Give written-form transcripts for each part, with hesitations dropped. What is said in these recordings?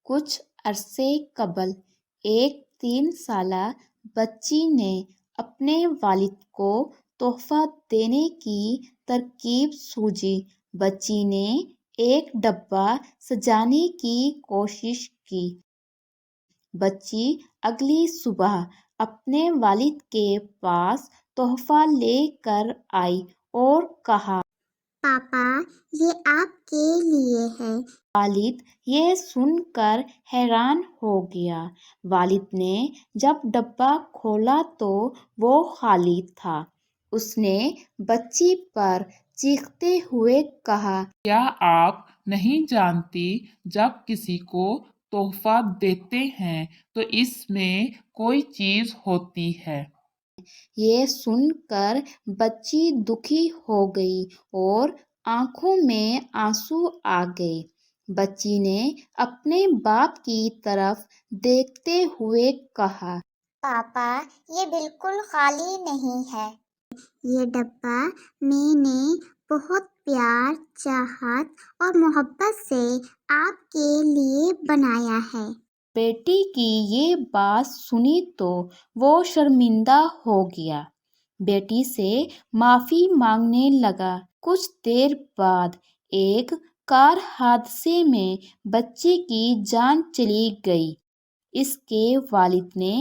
کچھ عرصے قبل ایک 3 سالہ بچی نے اپنے والد کو تحفہ دینے کی ترکیب سوچی۔ بچی نے ایک ڈبہ سجانے کی کوشش کی۔ بچی اگلی صبح اپنے والد کے پاس تحفہ لے کر آئی اور کہا، پاپا، یہ آپ کے لیے ہے۔ والد یہ سن کر حیران ہو گیا۔ والد نے جب ڈبہ کھولا تو وہ خالی تھا۔ اس نے بچی پر چیختے ہوئے کہا، کیا آپ نہیں جانتی جب کسی کو تحفہ دیتے ہیں تو اس میں کوئی چیز ہوتی ہے؟ یہ سن کر بچی دکھی ہو گئی اور آنکھوں میں آنسو آ گئے۔ بچی نے اپنے باپ کی طرف دیکھتے ہوئے کہا، پاپا، یہ بالکل خالی نہیں ہے۔ یہ ڈبہ میں نے بہت پیار، چاہت اور محبت سے آپ کے لیے بنایا ہے۔ بیٹی کی یہ بات سنی تو وہ شرمندہ ہو گیا۔ بیٹی سے معافی مانگنے لگا۔ کچھ دیر بعد ایک کار حادثے میں بچی کی جان چلی گئی۔ اس کے والد نے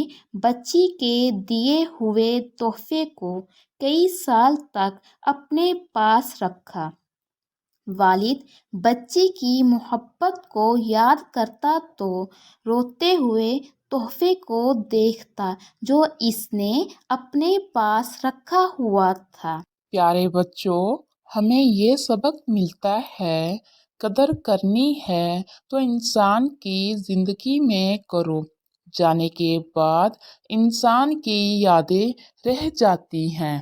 بچی کے دیے ہوئے تحفے کو کئی سال تک اپنے پاس رکھا۔ والد بچی کی محبت کو یاد کرتا تو روتے ہوئے تحفے کو دیکھتا جو اس نے اپنے پاس رکھا ہوا تھا۔ پیارے بچوں، ہمیں یہ سبق ملتا ہے، قدر کرنی ہے تو انسان کی زندگی میں کرو۔ جانے کے بعد انسان کی یادیں رہ جاتی ہیں۔